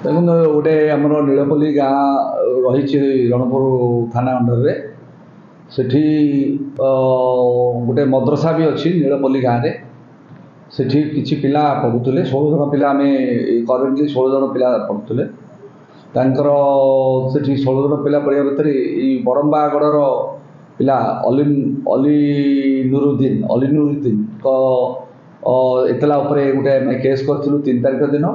देखो गोटे आमर नीलपल्ली गाँ रही रणपुर थाना अंडर रे सेठी गोटे मद्रसा भी अच्छी नीलपल्ली गाँव में सेठी किसी पिला पढ़ुले 16 जन पिला आम करेन्टली 16 जन पिला पढ़ुले तांकर सेठी 16 जन पिला पढ़िया भितर बड़म्बागढ़ पिला अली नुरुद्दीन इतला गोटे केस करूँ 3 तारिख दिन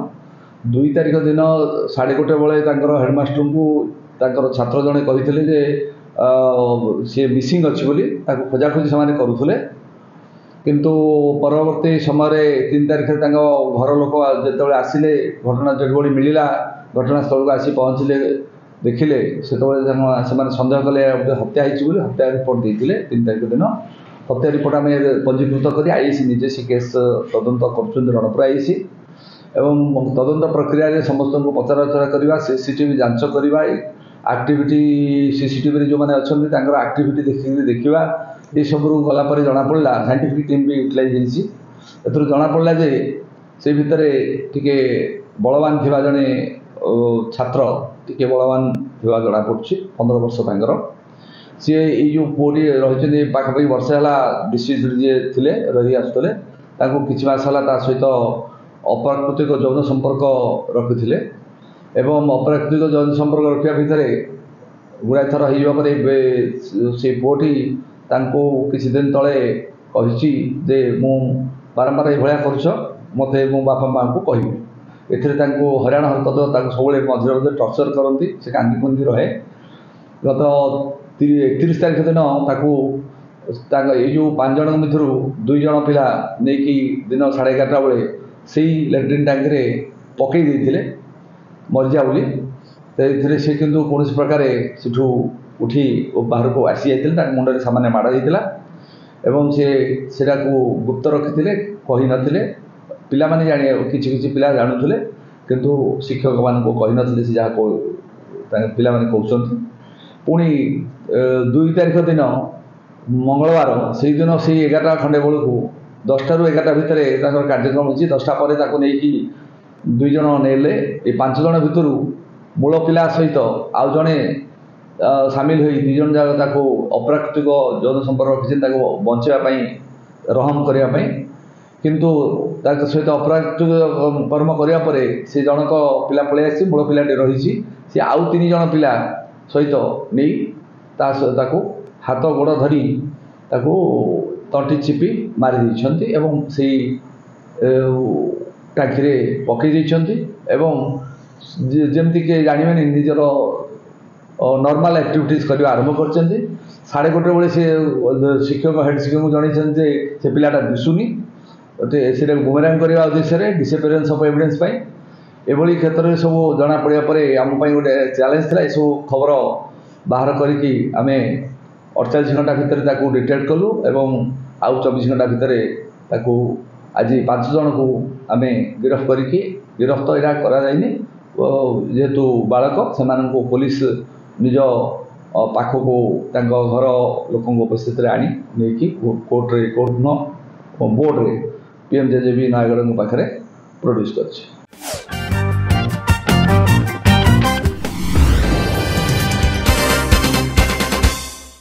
2 तारिख दिन 1:30 बेले हेडमास्टर को छात्र जड़े कही सी मिसिंग अच्छी बोली खोजाखोजी से करुले किंतु परवर्ती समय 3 तारिख घर लोक जो आसिले घटना जो मिलला घटनास्थल को आसी पहुँचले देखिले से सन्देह कले हत्या होती हत्या रिपोर्ट देते 3 तारिख दिन हत्या रिपोर्ट आम पंजीकृत कर आईसी निजे सी केस तदंत कर रणपुर आईसी एवं तदंत प्रक्रिया रे समस्त को पचराउचरा करवा सीसीटीवी जांच करवा एक्टिविटी सीसीटीवी जो मैंने अच्छा एक्टिविटी देखा ये सब गलापर जना पड़ा साइंटिफिक टीम भी यूटिलाइज होती जना पड़ा जे से भितर टिके बलवान थिबा जने छात्र टिके बलवान थिबा जना पड़ुछि 15 वर्ष तांकर सी जो पुरी रही पाखापाखि वर्षे है डिसीज जे थिले रही आसुले किछि मास है सहित अप्राकृतिक यौन संपर्क रखुले एवं अप्राकृतिक यौन संपर्क रखा भितर गुड़ाए थर हो से पुटी किसी दिन तले कही जे मु बारंबार ये कर मत मो बापा माँ को कह हरियाण हरकत सब मझे मझे टर्चर करती से कांदी कुंदी रहे गत 31 तारिख दिन ये जो 5 जन मध्य 2 जन पिला नहीं दिन 11:30 बेले से लैट्रिन टैंक रे पकई देते मरीजा बोली से किंतु कौन प्रकार सेठू उठी बाहर को आसी जाते मुंडे सामान्य माड़ होता एवं सेटा को गुप्त रखी कही नथिले पिला माने जाने किछि पिला जानूले किंतु शिक्षक मान को कही नथिले से जहाँ पिला माने कहउछन्ति पुणी 2 तारिख दिन मंगलवार से दिन से 11 खंडे बेलू 10 ରୁ 11 भितर कार्यक्रम होची 10टा पर नहीं 2 जन नेले ये 5 जन भितर मूल पिला सहित आउ जड़े सामिल हो 2 जन जाक अप्राकृतिक यौन संपर्क रखी बचाई रहम करने किंतु सहित अप्राकृतिक कर्म करने से जनक पिला पलि आसी मूल पिलाटे रही सी आउ 3 जन पिला सहित नहीं हाथ गोड़ धरी तंटी चिपी मारी देइछन्ति एवं से टांकी पकई देइछन्ति एवं जेमती के जानवे निजर नॉर्मल एक्टिविटीज करने आरंभ कर 1:30 बेले से शिक्षक हेड शिक्षक को जनई से पिलाटा दिशुनी से बुमेरांग करने उद्देश्य डिसअपियरेंस ऑफ एविडेंस एभली क्षेत्र में सब जना पड़ा आम गोटे चैलेंज था सब खबर बाहर करी आम 48 घंटा भितर डिटेक्ट कलु एवं आउ 24 घंटा भितर आज 5 जन को आम गिरफ्त करी गिरफ्त तो यहाँ कराइनि जेहेतु बालक से पुलिस निज पाखक घर लोक उपस्थित आनी नहीं कोर्ट न बोर्ड रे पीएमजेजेबी नयागढ़ पाखे प्रोड्यूस कर।